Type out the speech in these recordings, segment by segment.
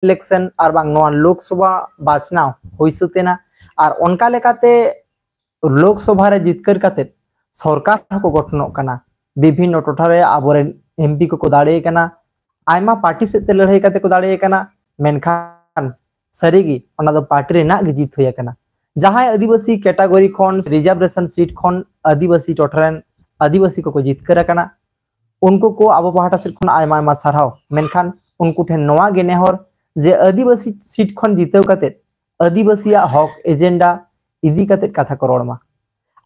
election और बांग नोआ लोकसभा बाचनाव हुई सुतेना और उनका लेकाते लोकसभा रे जितकर काते सरकार को गठनोग कना विभिन्न टोठा रे आबोरेन एमपी को दाड़े कना आयमा पार्टी से लड़ाई काते को दाड़े कना मेनखान सरीगी ओना दो पार्टी रे ना जीत हुई कना जहां आदिवासी कैटेगरी खन रिजर्वेशन सीट खन आदिवासी टोठरेन आदिवासी को जितकर कना उनको को आबो पाहटा सीट खन आयमा आयमा साराव मेनखान उनको ठेन नोआ गे नेहर जे आदिवासी सीट खन जितेव काते आदिवासिया हक एजेंडा इदी काते कथा को रोड़मा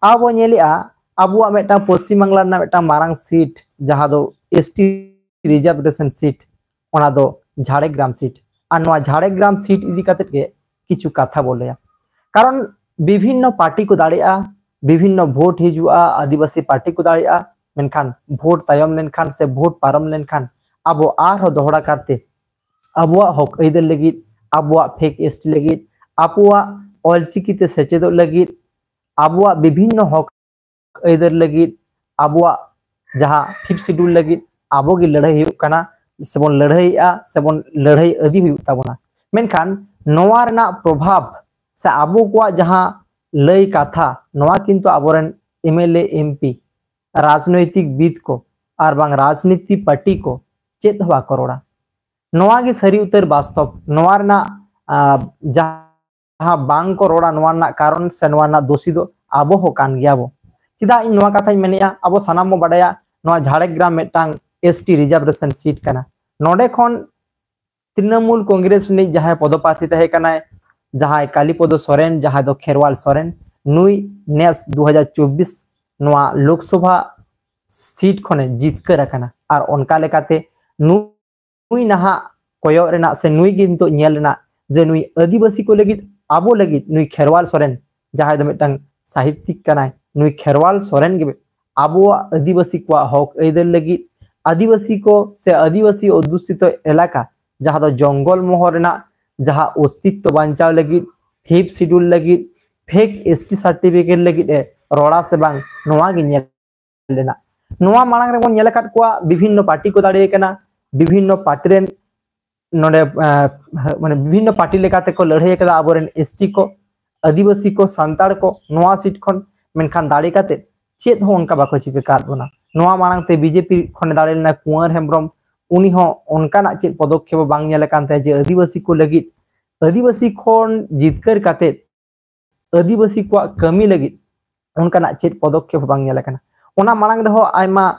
आबो नेलिया आबुआ मेटा पश्चिम बांगला ना मेटा मारांग सीट जहां दो एसटी रिजर्वेशन सीट ओना दो झाड़ग्राम सीट और नोआ झाड़ग्राम सीट इदी काते के किछु कथा बोलेया कारण विभिन्न पार्टी को दाड़ेया विभिन्न भोट हिजुआ आदिवासी पार्टी को दाड़ेया मेनखान भोट तायम लेनखान से भोट पारम लेनखान आबो आर दोहरा करते आबुआ हक ऐदर लगित आबुआ फेक एसटी लगित आबुआ ऑलचिकीते सेचेदो लगित आबुआ विभिन्न हक ऐदर लगित आबुआ जहां फिफ्थ शेड्यूल लगित आबो गे लड़ाई हुई कना सेबन लड़ाईया सेबन लड़ाई अदी हुई ताबोना मेनखान नोआ रेना प्रभाव से आबो को जहां लय कथा नोआ किंतु आबोरेन एमएलए एमपी राजनैतिक विद को और बांग राजनीति पार्टी को चेत हवा करोड़ा नोआ गे सरी उतर वास्तव नोआ रेना जहां बांग को रोड़ा नोआ ना कारण से नोआ ना दोषी दो आबो हो कान गया बो चिदा इन नोआ कथा मेनेया आबो सनाम मो बाडाया नोआ झाड़ग्राम मेटांग एसटी रिजर्वेशन सीट कना नोडे खन तृणमूल कांग्रेस नि जहां पदप्रार्थी तहे कनाय जहां कालीपद सोरेन जहां दो खेरवाल सोरेन नुई नेस 2024 नोआ लोकसभा सीट खने जितकर कना और उनका लेकाते नुई नहा कोयो रेना से नुई किंतु नेल रेना जे नुई आदिवासी को लगित आबो लगित नुई खेरवाल सोरेन जहां दो मेटांग साहित्यिक कनाय नुई खेरवाल सोरेन गे आबो आदिवासी को हक ऐदर लगित आदिवासी को से आदिवासी अध्युषित एलाका जहां दो जंगल मोहरना जहां अस्तित्व बांचाव लगित फिफ्थ शेड्यूल लगित फेक एसटी सर्टिफिकेट लगित रोड़ा से बांग नोआ गे नेल लेना नोआ मांग रे बन नेल काट को विभिन्न पार्टी को दाड़े कना विभिन्न पार्टी रेन नोडे माने विभिन्न पार्टी लेकाते को लड़ाई कदा आबोरेन एसटी को आदिवासी को सांताड़ को नोआ सीट खन मेनखान दाड़े काते चेत हो उनका बाको चिका काट बोना नोआ मांग ते बीजेपी खन दाड़े लेना कुंवर हेम्ब्रम उनी हो उनका ना चेत पदक्षेप बांग नेल कानते जे आदिवासी को लगित आदिवासी खन जितकर काते आदिवासी को कमी लगित उनका ना चेत पदक्षेप बांग नेल काना ओना मांग रहो आयमा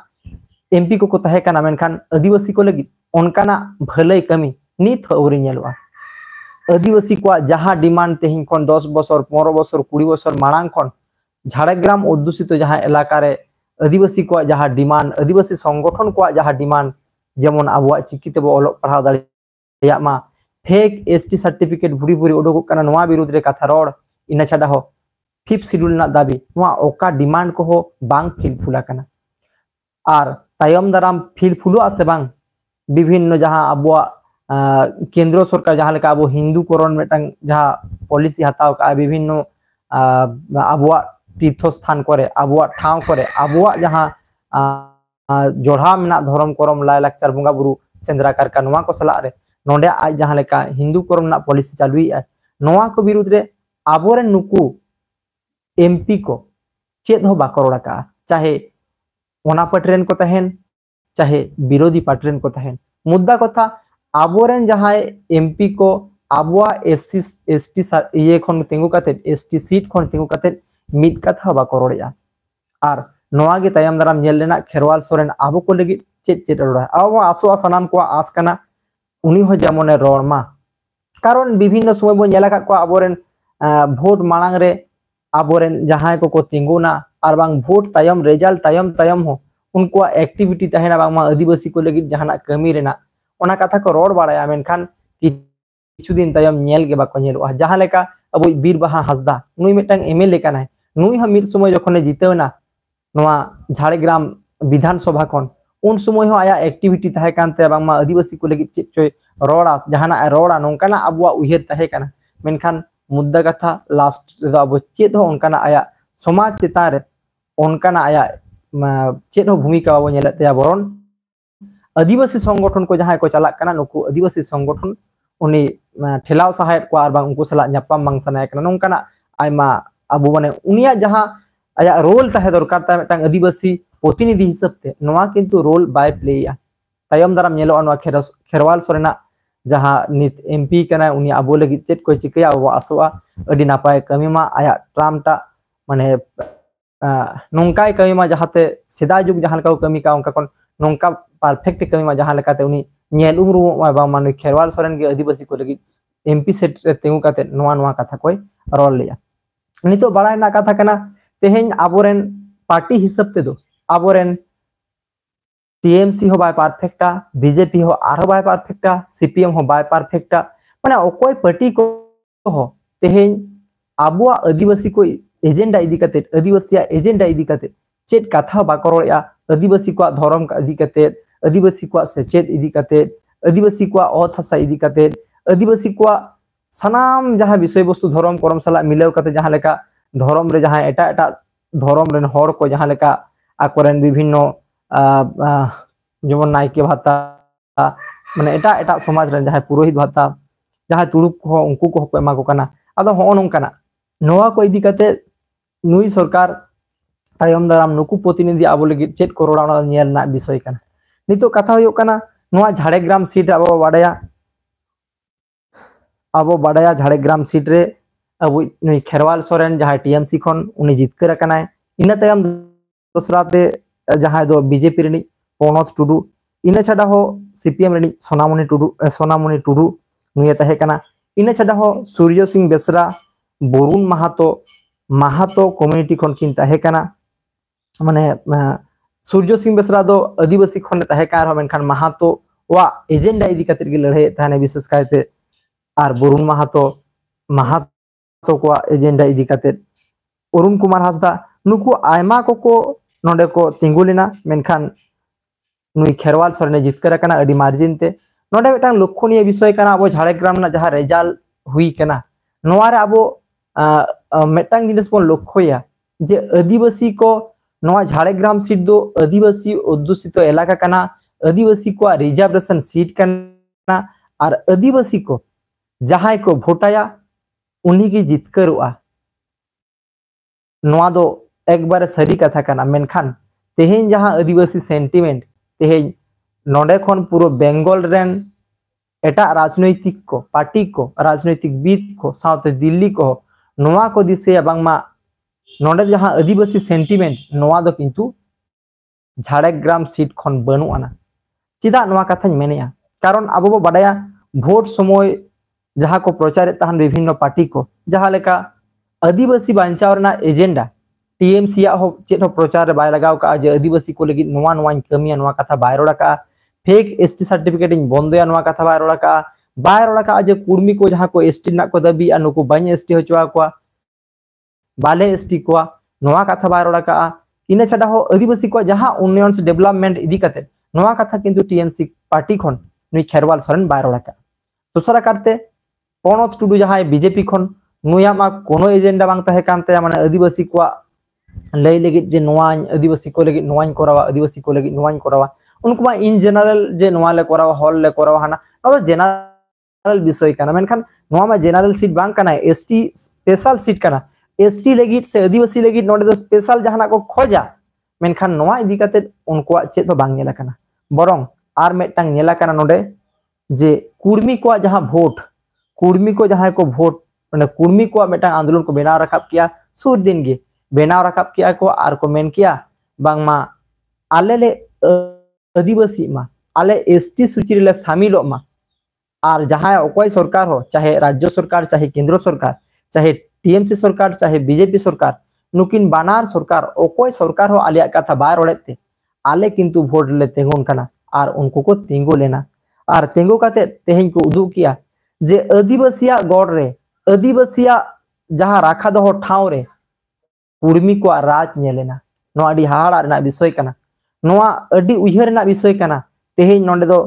एमपी को तहे काना मेनखान आदिवासी को लगित उनका ना भलाई कमी नित अवरी नेलवा आदिवासी को जहां डिमांड तेहिं खन 10 बছর 15 बছর 20 बছর मांग खन झाड़ग्राम अध्युषित जहां इलाका रे आदिवासी को जहां डिमांड आदिवासी संगठन को जहां डिमांड जेमन आबुआ चिकिते बो ओलो पढ़ाव दाड़िया मा फेक एसटी सर्टिफिकेट भुरी भुरी उडुक कना नोआ विरुद्ध रे कथा रोड इना छाडा हो फिफ्थ शेड्यूल ना दाबी नोआ ओका डिमांड को हो बांग फिलफुला कना और तायम दाराम फिलफुलुआ से बांग विभिन्न जहां आबुआ केंद्र सरकार जहां लेका आबो हिंदूकरण मेटांग जहां पॉलिसी हताव का विभिन्न आबुआ तीर्थ स्थान करे आबुआ ठाव करे आबुआ जहां जोड़ा मेना धर्म करम लाय लाकचार बंगा बुरु सेंद्रा कारका नोआ को सला रे नोंडे आज जहां लेका हिंदूकरण ना पॉलिसी चालुई नोआ को विरुद्ध रे आबोरे नुकु एमपी को चेत हो बाकरोड़ा का चाहे ओना पटरेन को तहेन चाहे विरोधी पार्टी को तहेन मुद्दा कथा आबोरेन जहां एमपी को आबुआ एसटी ये खन तिंगु काते एसटी सीट खन तिंगु काते मिद कथा बाकरोड़या और नोआ गे तायम दाराम नेल लेना खेरवाल सोरेन आबो को लगी चेत चेत रोड़ा आबो आसोआ सनाम को आस कना उनी हो जेमने रोड़मा कारण विभिन्न समय बो नेला का को आबोरेन भोट मांग रे आबोरेन जहां को तिंगुना और बांग भोट तायम रिजल्ट तायम तायम हो उनको एक्टिविटी तहेना बांग आदिवासी को लगी जहां कमी रेना ओना कथा को रोड बाड़ाया मेनखान किछु दिन तायम नेल गे बाको नेलवा जहां लेका अब बीरबाहा हसदा नुई मेटांग एमएलए कानाय नुई हम मिद समय जखने जितेवना नोआ झाड़ग्राम विधानसभा खन उन समय हो आया एक्टिविटी तहे कानते बांग आदिवासी को लगी चेत चोय रोड़ा जहाना रोड़ा नोंकाना अबुआ उयहर तहे काना मेनखान मुद्दा कथा लास्ट रे अब चेत हो उनकाना आया समाज चेतान रे उनकाना आया चेत हो भूमिका अब नेलते बरन आदिवासी संगठन को जहां को चला नुकु आदिवासी संगठन उनी ठेलाव सहायत को आर बांग उनको सला ᱧᱟᱯᱟᱢ बांग सनाय कना नोंकाना आयमा अबो माने उनिया जहां आया रोल तहे दरकार ता मिटांग आदिवासी प्रतिनिधि हिसाबते नोआ किंतु रोल बाय प्लेया तायम दाराम नेलो नोआ खेरवाल सोरेना जहां नित एमपी कना उनी अबो लगी चेत को चिकया अबो आसोआ अडी नापाय कमीमा आया ट्रामटा माने नोंकाय कमीमा जहाते सेदा जुग जहां का कमी का उनका कोन नोंका परफेक्ट कमीमा जहां लेकाते उनी नेल उमरू बा माने खेरवाल सोरेन के आदिवासी को लगी एमपी सेट तेंगु काते नोआ नोआ कथा कोई रोल लिया नितो बड़ाय ना कथा कना तेहेन आबोरेन पार्टी हिसाब ते दो आबोरेन टीएमसी हो बाय परफेक्टा बीजेपी हो आरो बाय परफेक्टा सीपीएम हो बाय परफेक्टा माने ओकोय पार्टी को हो तेहेन आबुआ आदिवासी को एजेंडा इदी कते आदिवासी एजेंडा इदी कते चेत कथा बाको रोया आदिवासी को धर्म का इदी कते आदिवासी को सेचेत इदी कते आदिवासी को औत हसा इदी कते आदिवासी को सनाम जहां विषय वस्तु धर्म करम सला मिलाव कते जहां लेका धर्म रे जहां एटा एटा धर्म रेन हर को जहां लेका आकोरेन विभिन्न जेमन नायके भाता माने एटा एटा समाज रेन जहां पुरोहित भाता जहां तुड़ुक को उनको को एमा को कना आदो हो नोंकाना नोआ को इदी कते नुई सरकार तायम दाराम नुकु प्रतिनिधि आबो लगी चेत को रोड़ा नेल ना विषय कना नितो कथा होयो कना नोआ झाड़ेग्राम सीट आबो बाडाया झाड़ेग्राम सीट रे अब नुई खेरवाल सोरेन जहां टीएमसी खन उनी जितकर कनाय इना तायम दोसराते जहां दो बीजेपी रेनी पोनोत टुडू इना छाडा हो सीपीएम रेनी सोनामणि टुडू नुय तहे कना इना छाडा हो सूर्य सिंह बेसरा बोरुन महातो कम्युनिटी खन किन तहे कना माने सूर्य सिंह बेसरा दो आदिवासी खन तहे कार हो मेनखान महातो वा एजेंडा इदी खातिर गे लड़ाई थाने विशेष कायते आर बोरुन महातो को एजेंडा इदी काते अरुण कुमार हासदा नुकु आयमा को नोडे को तिंगुलिना मेनखान नुई खेरवाल सोरेने जितकर कना अडी मार्जिन ते नोडे मिटांग लक्षणीय विषय कना अबो झाड़ेग्राम ना जहां रिजल्ट हुई कना नोआ रे अबो मिटांग जिनिस बन लक्ष्यया जे आदिवासी को नोआ झाड़ेग्राम सीट दो आदिवासी अध्युषित इलाका कना आदिवासी को रिजर्वेशन सीट कना और आदिवासी को जहां को भोटाया उन्हीं की जितकरुआ नोआ दो एक बार सरी कथा कना मेनखान तेहेन जहां आदिवासी सेंटिमेंट तेहेन नोडे खन पूरा बेंगल रेन एटा राजनैतिक को पार्टी को राजनैतिक बीत को साउथ दिल्ली को नोआ को दिसे बांगमा नोडे जहां आदिवासी सेंटिमेंट नोआ दो किंतु झाड़ेग्राम सीट खन बनु आना चिदा नोआ कथा मेनेया कारण अब बो बाडाया भोट समय जहां को प्रचार तहन विभिन्न पार्टी को जहां लेका आदिवासी बांचावरना एजेंडा टीएमसी हो चेत हो प्रचार बाय लगाव का जे आदिवासी को लगी नोआ नोआ कमिया नोआ कथा बाय रोड़ा का फेक एसटी सर्टिफिकेट बंदया नोआ कथा बाय रोड़ा का जे कुर्मी को जहां को एसटी ना को दबी आ नुको बाñ एसटी होचवा को बाले एसटी को नोआ कथा बाय रोड़ा का इना छाडा हो आदिवासी को जहां उन्नयन से डेवलपमेंट इदी कते नोआ कथा किंतु टीएमसी पार्टी खन नुई खेरवाल सोरेन बाय रोड़ा का दूसरा करते पोनोत टुडू जहां बीजेपी खन नुया मा कोनो एजेंडा बांग तहे कानते माने आदिवासी को लय लगी जे नोआ आदिवासी को लगी नोआñ करावा आदिवासी को लगी नोआñ करावा उनको मा इन जनरल जे नोआ ले करावा हॉल ले करावा हाना तो जनरल विषय काना मेनखान नोआ मा जनरल सीट बांग काना एसटी स्पेशल सीट काना एसटी लगी से आदिवासी लगी नोडे दो स्पेशल जहाना को खोजा मेनखान नोआ इदी काते उनको चेत तो बांग नेला काना बरंग आर मेटांग नेला काना नोडे जे कुर्मी को जहां भोट कुर्मी को जहां को भोट माने कुर्मी को मेटा आंदोलन को बनाव रखाब किया सुर दिन गे बनाव रखाब किया को आर को मेन किया बांगमा आले ले आदिवासी मा आले एसटी सूची रे शामिल मा और जहां ओकोय सरकार हो चाहे राज्य सरकार चाहे केंद्र सरकार चाहे टीएमसी सरकार चाहे बीजेपी सरकार नुकिन बानार सरकार ओकोय सरकार हो आलिया कथा बाय रोड़ेते आले किंतु भोट ले तेंगुन कना और उनको को तिंगु लेना और तिंगु काते तेहेन को उदु किया जे आदिवासिया गड़ रे आदिवासिया जहां राखा दो ठाव रे कुर्मी को राज नेलेना नो अडी हाड़ा रेना विषय कना नोआ अडी उयहर रेना विषय कना तेहेन नोंडे दो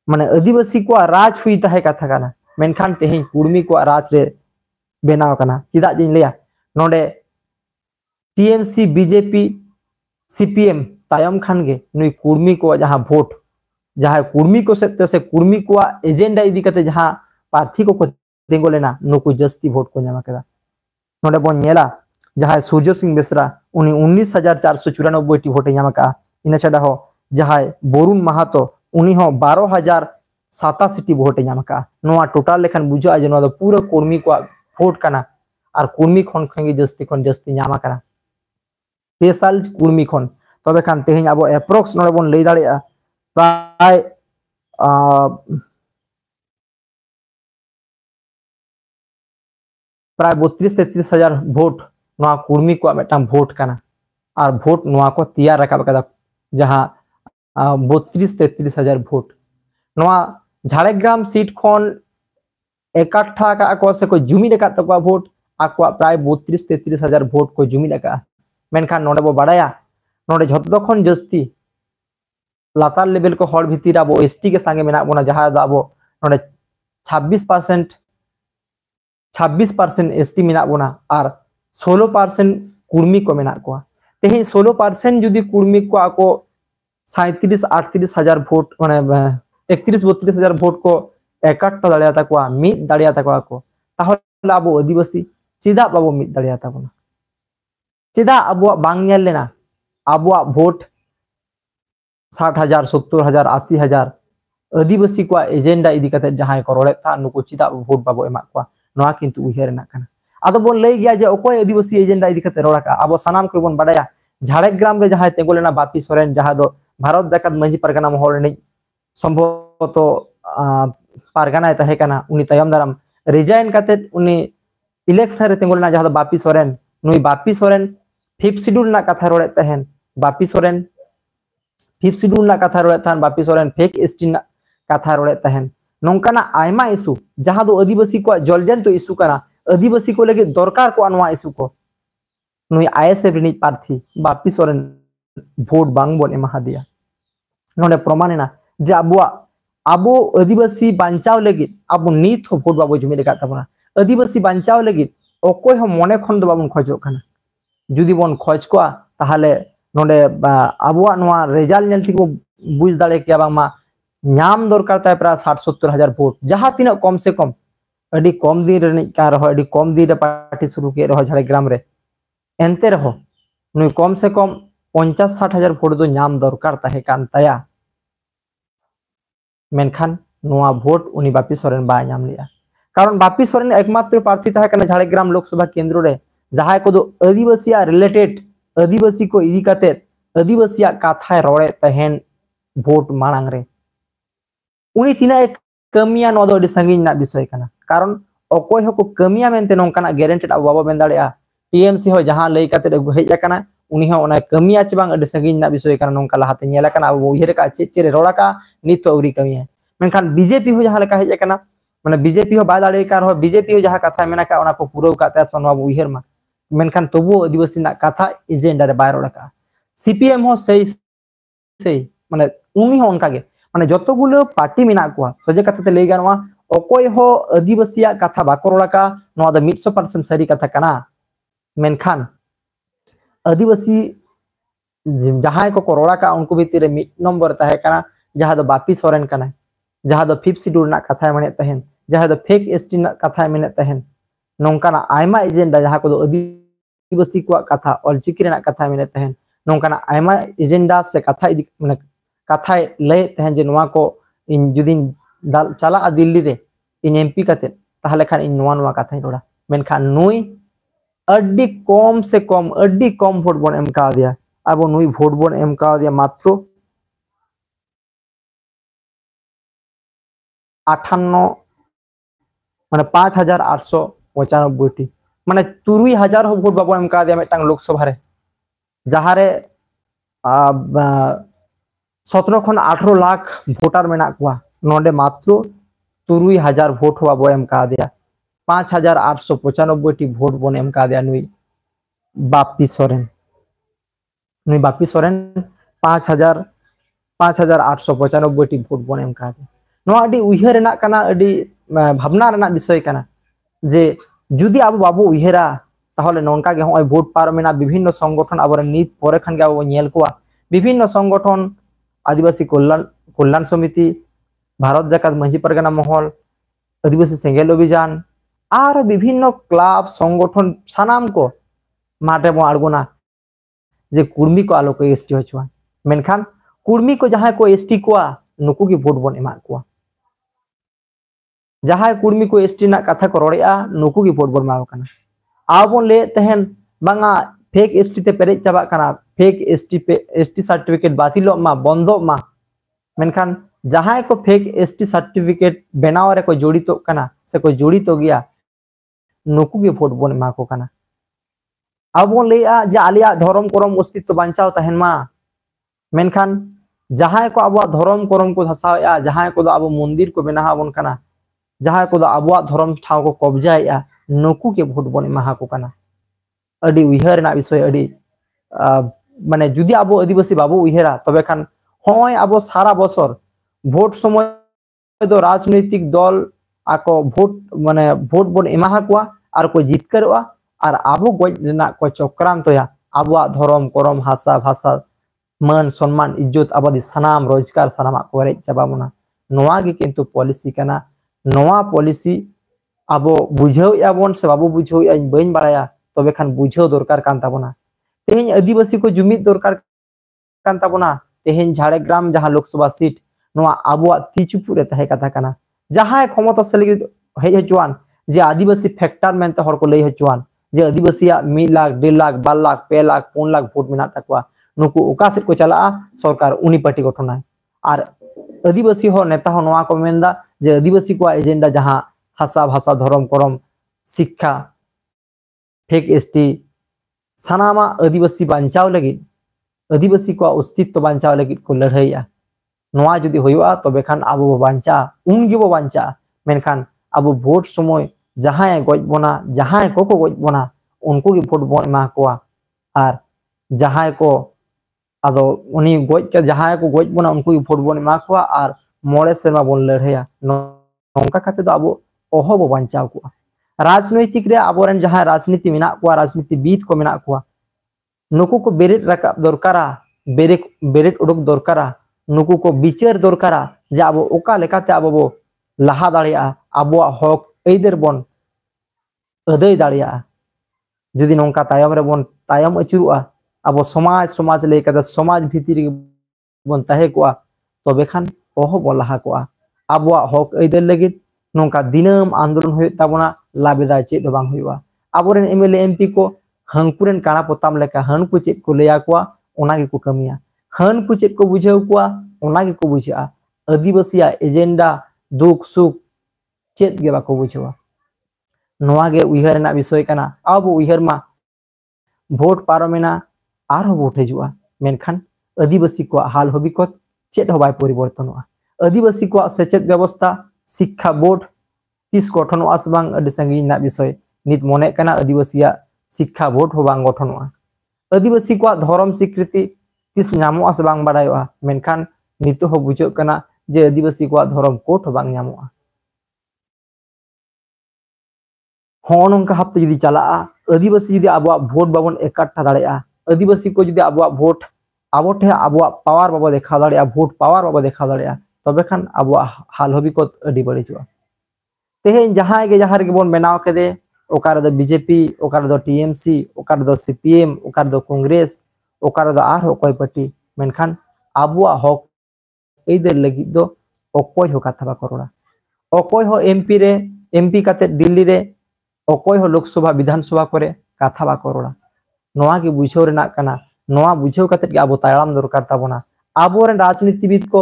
माने आदिवासी को राज हुई तहे कथा कना मेनखान तेहेन कुर्मी को राज रे बेनाव कना चिदा जिन लेया नोंडे टीएमसी बीजेपी सीपीएम तायम खान गे नुई कुर्मी को जहां भोट जहां कुर्मी को से कुर्मी को एजेंडा इदी कते जहां प्रार्थी को तिंगु लेना नुकु जस्ती भोट को नाम केदा नोडे बोन नेला जहां सूर्य सिंह बेसरा उनी 19,494 टी भोटे नाम का इना छाड़ा हो जहां बोरुन महातो उनी हो 12,087 टी भोटे नाम का नोआ टोटल लेखन बुझा जे नोआ पूरा कर्मी को भोट कना और कर्मी खन खंगी जस्ती नाम करा स्पेशल कर्मी खन तबे खान तेहें अब एप्रोक्स नोडे बोन लई दाड़ेया प्राय प्राय 32-33 हजार भोट नोआ कर्मी को मेटांग भोट कना और भोट नोआ को तैयार रखा कदा जहां 32-33 हजार भोट नोआ झाड़ग्राम सीट खन एकट्ठा का को से कोई जुमी रखा तक भोट आको प्राय 32-33 हजार भोट को जुमी रखा मेनखान नोडे बो बाड़ाया नोडे झोतो खन जस्ती लातार लेवल को हर भितिर अब एसटी के संगे मेना बोना जहां अब नोडे 26% एसटी मेना बोना और 16% कुर्मी को मेना को तेहे 16% जुदी कुर्मी को आको 37-38 हजार भोट माने 31-32 हजार भोट को एकट्ठा दाड़िया तक मिद दाड़िया तक को ताहले अब आदिवासी चिदा बाबो मिद दाड़िया तबना चिदा अब बांग नेल लेना अब भोट 60,000 70,000 80,000 आदिवासी को एजेंडा इदी कते जहां को रोड़े था नुको चिदा भोट बाबो एमा को नोआ किंतु उहेर ना kana आदो बोन लई गया जे ओकोय आदिवासी एजेंडा इदी कते रोड़ा का अब सानाम को बोन बाड़ाया झाड़ग्राम रे जहां तेंगो लेना बापी सोरेन जहां दो भारत जाकत मंजी परगना महल ने संभवतो पारगाना तहे kana उनी तयम दाराम रिजाइन कते उनी इलेक्शन रे तेंगो लेना जहां दो बापी सोरेन नुई बापी सोरेन 5th शेड्यूल ना कथा रोड़े तहन बापी सोरेन 5th शेड्यूल ना कथा रोड़े तहन बापी सोरेन फेक एसटी ना कथा रोड़े तहन नोंकाना आयमा इशू जहां दो आदिवासी को जलजन तो इशू कना आदिवासी को लगे दरकार को अनवा इशू को नुई आईएसएफ रिनी प्रार्थी बापी सोरेन भोट बांग बोन एमा दिया नोने प्रमाणेना जे अबो आदिवासी बांचाव लगी अब नीत हो भोट बाबो जुमी लेका तबना आदिवासी बांचाव लगी ओकोय हो मने खन दो बाबन खोजो कना जुदी बोन खोज को ताहले नोडे अबुआ नोआ रिजल्ट नेलती को बुझ दाड़े के बांगमा नाम दरकार ताय प्राय 60-70 हजार भोट जहां तीना कम से कम अडी कम दिन रे का रहो अडी कम दिन रे पार्टी शुरू के रहो झाड़ग्राम रे एनते रहो नुई कम से कम 50-60 हजार भोट दो नाम दरकार ताहे कान ताया मेनखान नोआ भोट उनी बापी सोरेन बा नाम लिया कारण बापी सोरेन एकमात्र प्रार्थी ताहे कने झाड़ग्राम लोकसभा केंद्र रे जहां को दो आदिवासी रिलेटेड आदिवासी को इदी कते आदिवासी कथा रोड़े तहन भोट मांग रे उनी तीना एक कमिया नो दो संगीन ना विषय कना कारण अकोय हको कमिया मेनते नोंकाना गारंटेड अब बाबा बेन दाड़ेया टीएमसी हो जहां लई कते हेज कना उनी हो ओना कमिया च बांग अडी संगीन ना विषय कना नोंका लहाते नेला कना अब उहेर का चेरे रोड़ा का नित औरी कमिया मेनखान बीजेपी हो जहां लेका हेज कना माने बीजेपी हो बा दाड़े कार हो बीजेपी हो जहां कथा मेना का ओना को पूरा का तेस बनवा उहेर मा मेनखान तबु आदिवासी ना कथा एजेंडा रे बाय रोड़ा का सीपीएम हो सही माने उनी हो उनका गे माने जतगुलो पार्टी मेना को सजे कथा ते लई गानवा ओकोय हो आदिवासी कथा बाको रोड़ा का नोआ द 100% सरी कथा कना मेनखान आदिवासी जहां को रोड़ा का उनको भीतर मिड नंबर ताहे कना जहां द बापी सोरेन कना जहां द 5th शेड्यूल ना कथा मने तहन जहां द फेक एसटी ना कथा मने तहन नोंकाना आयमा एजेंडा जहां को आदिवासी को कथा अलचिकी रेना कथा मने तहन नोंकाना आयमा एजेंडा से कथा माने कथा लय तहन जे नोआ को इन जुदिन चला दिल्ली रे इन एमपी कते ताहले खान इन नोआ कथा रोड़ा मेनखान नुई अड्डी कम से कम अड्डी कम भोट बोन एम का दिया अब नुई भोट बोन एम का दिया मात्र 58 माने 5,895 टी माने 3,000 हो भोट बाबो एम का दिया मेटांग लोकसभा रे जहां रे 17 खन 18 लाख भोटार मेना कुआ नोडे मात्र 3,000 भोट हुआ बो एम का दिया 5,895 टी भोट बोन एम का दिया नुई बापी सोरेन 5,895 टी भोट बोन एम का दिया नो अडी उइहर रेना कना अडी भावना रेना विषय कना जे जुदी अब बाबू उइहरा ताहले नोनका गे होय भोट पारमेना विभिन्न संगठन अब नीत परे खन गे अब नेल कोआ विभिन्न संगठन आदिवासी कल्याण समिति भारत जाकात मंझी परगना महल आदिवासी सेंगेल अभियान और विभिन्न क्लाब संगठन सानाम को माटे बो आड़गोना जे कुर्मी को आलो को एसटी होचुआ मेनखान कुर्मी को जहां को एसटी को नुकु की वोट बन एमा को जहां कुर्मी को एसटी ना कथा को रोड़ेआ नुकु की वोट बन माव कना आबोन ले तहन बांगा फेक एसटी ते पेरे चाबा कना फेक एसटी पे एसटी सर्टिफिकेट बातिलो मा बंदो मा मेनखान जहां को फेक एसटी सर्टिफिकेट बनाव रे को जोड़ितो कना से को जोड़ितो गया नुकु की वोट बन एमा को कना आबोन लेआ जे आलिया धर्म करम अस्तित्व बांचाव तहन मा मेनखान जहां को अब धर्म करम को हसाया जहां को अब मंदिर को बनाहा बन कना जहां को अब धर्म ठाव को कब्जाया नुकु के वोट बन एमा को कना अडी उइहर ना विषय अडी माने जुदी अब आदिवासी बाबू उइहरा तबे खान होय अब सारा बছর भोट समय दो राजनीतिक दल आको भोट माने भोट बन एमा को और को जितकरवा और आबो गज रेना को चक्रांतया आबो धर्म करम हासा भाषा मान सम्मान इज्जत आबादी सानाम रोजगार सानाम को रे चाबामुना नोआ गे किंतु पॉलिसी कना नोआ पॉलिसी आबो बुझाव याबन से बाबू बुझाव या बइन बाड़ाया तबे खान बुझाव दरकार कान ताबोना तेहेन आदिवासी को जुमिद दरकार कान ताबोना तेहेन झाड़ग्राम जहां लोकसभा सीट नोआ आबो तिचुपु रे तहे कथा कना जहां क्षमता से हेज हचुआन जे आदिवासी फैक्टर मेनते हर को लई हचुआन जे आदिवासी 1 लाख 2 लाख 12 लाख 2 लाख 4 लाख वोट मेना तकवा नुकु ओका से को चला सरकार उनी पार्टी गठनाय और आदिवासी हो नेता हो नोआ को मेंदा जे आदिवासी को एजेंडा जहां हासा भाषा धर्म करम शिक्षा फेक एसटी सानामा आदिवासी बांचाव लगी आदिवासी को अस्तित्व बांचाव लगी को लड़ाइया नोआ जुदी होयुआ तबे खान आबो बांचा उन गे बो बांचा मेनखान आबो वोट समय जहां गज बना जहां को गज बना उनको की वोट बन एमा को और जहां को आदो उनी गज के जहां को गज बना उनको की वोट बन एमा को और मोड़े सेमा बन लड़ाइया नोंका खाते तो आबो ओहो बो बांचाव को राजनीतिक रे आबोरन जहां राजनीति मेना को राजनीति बीत को मेना को नुकु को बेरेट रकाब दरकारा बेरेट उडुक दरकारा नुकु को विचार दरकारा जे आबो ओका लेकाते आबो बो लाहा दाड़िया आबो हक एइदर बन अदै दाड़िया जुदी नोंका तायम रे बन तायम अचुरुआ आबो समाज लेकाते समाज भीतर बन ताहे को तबे खान ओहो बो लाहा को आबो हक एइदर लगित नोंका दिनम आंदोलन होय ताबोना लाबेदा चेद बांग होयुआ आबोरेन एमएलए एमपी को हंकुरेन काना पोताम लेका हनकु चेद को लेया को ओना गे को कमिया हनकु चेद को बुझाव को ओना गे को बुझा आदिवासिया एजेंडा दुख सुख चेद गे बाको बुझवा नोआ गे उइहर ना विषय कना अब उइहर मा भोट पारमेना आर हो भोट हेजुआ मेनखान आदिवासी को हाल हबिकत चेद हो बाय परिवर्तनवा आदिवासी को सेचेद व्यवस्था शिक्षा बोर्ड तीस गठन आसबांग अदि संगी ना विषय नित मने कना आदिवासिया शिक्षा बोर्ड हो बांग गठनवा आदिवासी को धर्म स्वीकृति तीस नामो आसबांग बाडायवा मेनखान नितो हो बुझो कना जे आदिवासी को धर्म कोट हो बांग नामोआ होनोंका हप्ते जुदी चला आदिवासी जुदी आबो भोट बाबन एकट्ठा दाड़ेया आदिवासी को जुदी आबो भोट आबो ठे आबो पावर बाबो देखा दाड़ेया भोट पावर बाबो देखा दाड़ेया तबे खान आबो हाल हबिकत अडी बड़ीजुआ तेहेन जहां गे बन बनाव केदे ओकार दो बीजेपी ओकार दो टीएमसी ओकार दो सीपीएम ओकार दो कांग्रेस ओकार दो आर ओकय पार्टी मेनखान आबो हक एइदर लगी दो ओकय हो कथा बा करोड़ा ओकय हो एमपी रे एमपी काते दिल्ली रे ओकय हो लोकसभा विधानसभा करे कथा बा करोड़ा नोआ के बुझाव रेना कना नोआ बुझाव काते के आबो तायराम दरकार ताबोना आबो रे राजनीतिविद को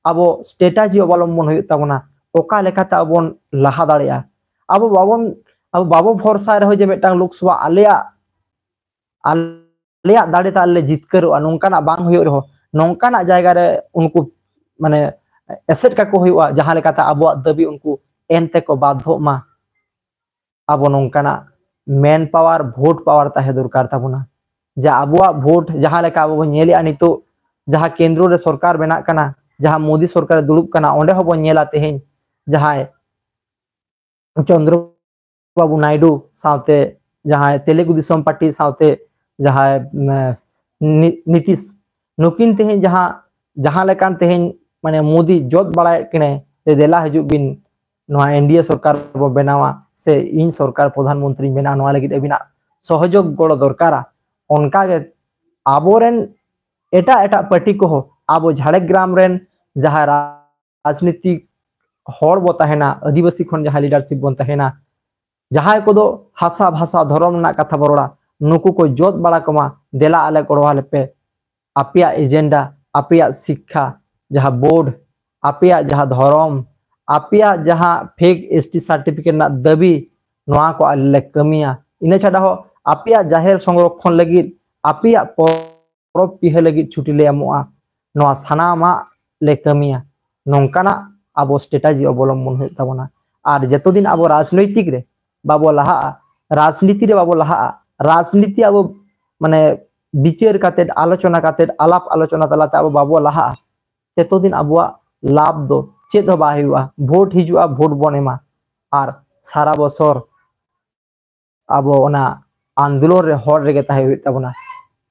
आबो स्ट्रेटेजी अवलंबन होय ताबोना ओका लेखाते आबोन लाहा दाड़िया आबो बाबो भरसा रहे जे मेटांग लोकसभा आलेया दाड़े ताले जितकरवा नोंकाना बांग होय रहो नोंकाना जायगा रे उनको माने एसेट का को होयवा जहां लेकाते आबो दाबी उनको एनते को बाध्य मा आबो नोंकाना मेन पावर भोट पावर ताहे दरकार ताबोना जे आबो भोट जहां लेका आबो नेलिया नितो जहां केंद्र रे सरकार बना कना जहां मोदी सरकार दुड़ुब कना ओंडे हो बन नेला तेहेन जहां चंद्रबाबू नायडू सावते जहां तेलुगु दिसम पार्टी सावते जहां नीतीश नुकिन तेहेन जहां लेकान तेहेन माने मोदी जोत बड़ाय किने देला हजू बिन नोआ एनडीए सरकार बो बनावा से इन सरकार प्रधानमंत्री बना नोआ लगी अबिना सहयोग गड़ो दरकारा उनका गे आबोरेन एटा एटा पार्टी को हो आबो झाड़ग्राम रेन जहाँ राजनीतिक हर बो तहेना आदिवासी खन जहाँ लीडरशिप बन तहेना जहाँ को हासा भाषा धर्म ना कथा बरोड़ा नुकु को जोत बड़ा कमा देला आले गड़वाले पे आपिया एजेंडा आपिया शिक्षा जहाँ बोर्ड आपिया जहाँ धर्म आपिया जहाँ फेक एसटी सर्टिफिकेट ना दाबी नोआ को आले कमिया इने छाड़ा हो आपिया जाहेर संरक्षण लगी आपिया परब पिहे लगी छुट्टी ले एमोआ नोआ सानामा ले कमिया नोंकाना आबो स्ट्रेटेजी अवलम्बन होय ताबोना और जतो दिन आबो राजनैतिक रे बाबो लहा राजनीति रे बाबो लहा राजनीति आबो माने विचार काते आलोचना काते आलाप आलोचना तलाते आबो बाबो लहा तेतो दिन आबो लाभ दो चेद हो बाहुआ भोट हिजुआ भोट बनेमा और सारा बसर आबो ओना आंदोलन रे हर रेगे ताहे हुई ताबोना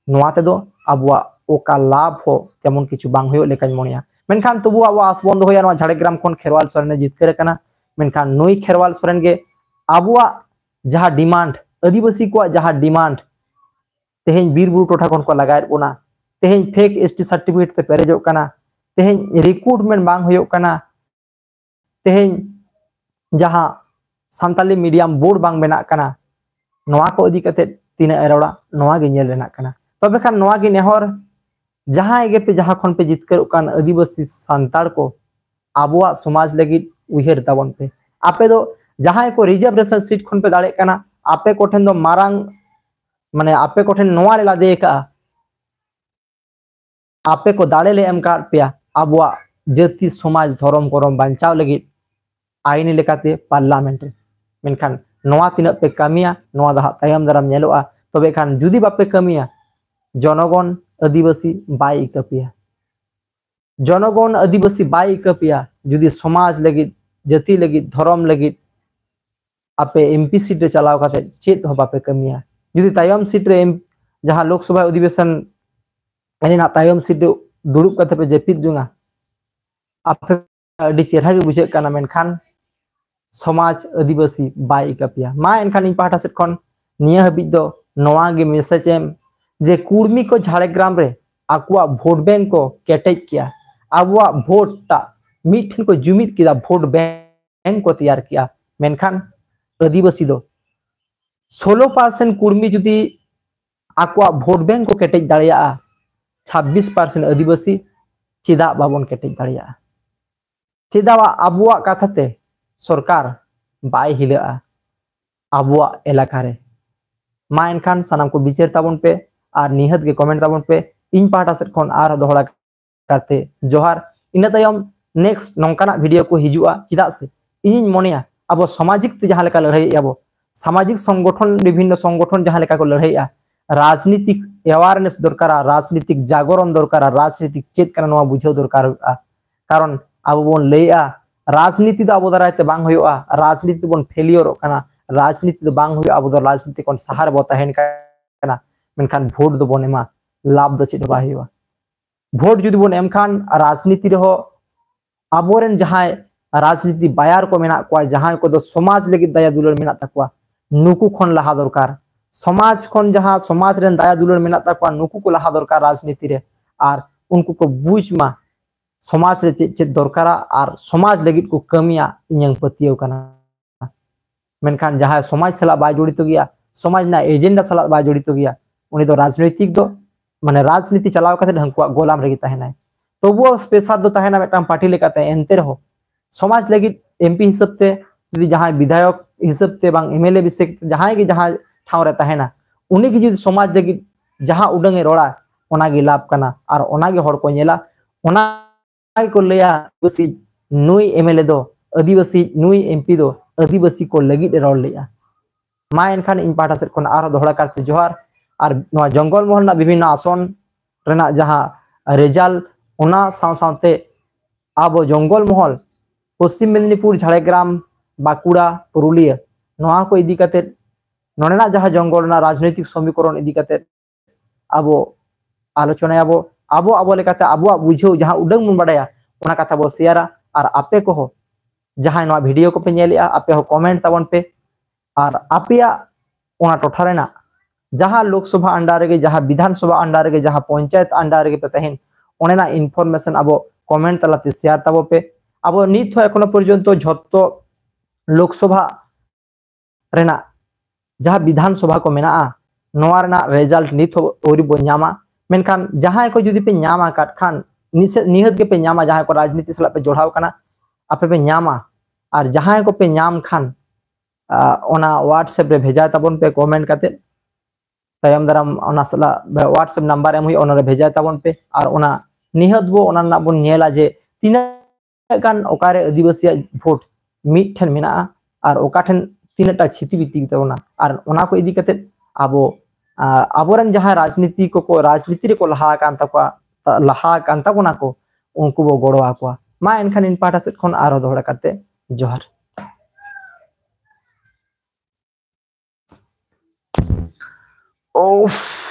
नोआ तेदो आबो ओका लाभ हो तेमन किछु बांग हुयो लेकान मोनिया मेनखान तबु आबो आस बंद होया नोआ झाड़ग्राम खन खेरवाल सोरेन जितकर कना मेनखान नुई खेरवाल सोरेन गे आबो जहाँ डिमांड आदिवासी को जहाँ डिमांड तेहेन बीर बुरु टोठा खन को लगाय बोना तेहेन फेक एसटी सर्टिफिकेट ते पेरेजो कना तेहेन रिक्रूटमेंट बांग हुयो कना तेहेन जहाँ सांताली मीडियम बोर्ड बांग बेना कना नोआ को इदी कते तीना एरोड़ा नोआ गे नेल रेना कना तबे खान नोआ गे नेहर जहाँ गे पे जहाँ खन पे जितकर कान आदिवासी सांताड़ को आबुआ समाज लगी उहर ताबन पे आपे दो जहाँ को रिजर्वेशन सीट खन पे दाड़े कना आपे कोठेन दो मारांग माने आपे कोठेन नोआ रे लादे का आपे को दाड़े ले एम का पे आबुआ जाति समाज धर्म करम बांचाव लगी आईनी लेकाते पार्लियामेंट मेनखान नोआ तिना पे कमिया नोआ दा तायम दाराम नेलोआ तबे खान जुदी बापे कमिया जनगण आदिवासी बाई कपिया जनगण आदिवासी बाई कपिया जुदी समाज लगी जाति लगी धर्म लगी आपे एमपी सीट रे चलाव काते चेत हो बापे कमिया जुदी तायम सीट रे जहाँ लोकसभा अधिवेशन एने ना तायम सीट दुड़ुब काते पे जेपित जुंगा आपे अडी चेहरा गे बुझे काना मेनखान समाज आदिवासी बाई कपिया मा एनखान इन पाटा सेट खन निया हबि दो नोआ गे मेसेज एम जे कुर्मी को झाड़ग्राम रे आकुआ भोट बैंक को केटेज किया आबुआ भोट टा मिठन को जुमित किया भोट बैंक को तैयार किया मेनखान आदिवासी दो 16% कुर्मी जुदी आकुआ भोट बैंक को केटेज दाड़िया 26% आदिवासी चिदा बाबन केटेज दाड़िया चिदा आबुआ कथाते सरकार बाय हिला आबुआ इलाका रे मा एनखान सानाम को विचार ताबन पे और निहत के कमेंट ताबन पे इन पाटा सेट खन आर दोहड़ा करते जोहार इना तायम नेक्स्ट नौकाना वीडियो को हिजुआ चिदा से इन मोनिया अब सामाजिक जहाँ लेका लड़ाई अब सामाजिक संगठन विभिन्न संगठन जहाँ लेका को लड़ाई राजनीतिक अवेयरनेस दरकार राजनीतिक जागरण दरकार राजनीतिक चेत करना नोआ बुझाव दरकार कारण अब बन लैया राजनीति दो अब दारायते बांग होयोआ राजनीति बन फेलियर कना राजनीति दो बांग होयो अब दो राजनीति कोन सहार बो तहेन कना मेनखान भोट दो बन एमा लाभ दो चेद बा होयोआ भोट जुदी बन एमखान राजनीति रहो आबोरेन जहां राजनीति बायार को मेना को जहां को दो समाज लगी दया दुलर मेना तकवा नुकु खन लहा दरकार समाज खन जहां समाज रेन दया दुलर मेना तकवा नुकु को लहा दरकार राजनीति रे और उनको को बुझमा समाज रे चेद दरकार और समाज लगी को कमिया इᱧ पतियो कना मेनखान जहां समाज सला बा जड़ित गया समाज ना एजेंडा सला बा जड़ित गया उनी दो राजनीतिक दो माने राजनीति चलाव काते हंकुआ गोलाम रेगी तहेना तो वो स्पेशल दो तहेना मेटाम पार्टी लेकाते एनते रहो समाज लगी एमपी हिसाब से यदि जहां विधायक हिसाब से बांग एमएलए विषय जहां के जहां ठाव रे तहेना उनी की यदि समाज लगी जहां उडंगे रोड़ा ओना गे लाभ कना और ओना गे हर को नेला ओना को लेया आदिवासी नुई एमएलए दो आदिवासी नुई एमपी दो आदिवासी को लगी रोड़ लेया मा एनखान इन पाटा सेट खन आरो दोहड़ा करते जोहार और नोआ जंगल महल ना विभिन्न आसन रेना जहां रिजल्ट ओना साव सावते आबो जंगल महल पश्चिम मेदिनीपुर झाड़ग्राम बाकुड़ा पुरुलिया नोआ को इदी कते नोनेना जहां जंगल ना राजनीतिक समीकरण इदी कते आबो आलोचना आबो लेकाते आबो बुझो जहां उडंग मन बडाया ओना कथा बो शेयरा और आपे को हो जहां नवा वीडियो को पे नेलिया आपे हो कमेंट ताबन पे और आपेया ओना टोठा रेना जहां लोकसभा अंडर रे जहां विधानसभा अंडर रे जहां पंचायत अंडर रे पे तहन ओनेना इनफॉरमेशन अब कमेंट तलाते शेयर ताबो पे अब नित हो एखोनो पर्यंत झत्तो लोकसभा रेना जहां विधानसभा को मेना नोआ रेना रिजल्ट नित हो ओरी बो न्यामा मेनखान जहां को जुदी पे न्यामा काट खान निहत के पे न्यामा जहां को राजनीति सला पे जोड़ाव कना आपे पे न्यामा और जहां को पे न्याम खान ओना व्हाट्सएप रे भेजा ताबन पे कमेंट काते तयम दाराम ओना सला व्हाट्सएप नंबर एम हुई ओना रे भेजा ताबन पे और ओना निहत बो ओना ना बन नेला जे तीना गान ओकारे आदिवासी भोट मिट ठन मेना और ओका ठन तीनटा छिति बिति ताबना और ओना को इदी काते आबो आबोरन जहां राजनीति को राजनीति रे को लहा कान ताबना को उनको बो गड़ो आको मा एनखान इन पाटा सेट खन आरो दोहरा काते जोहार ओफ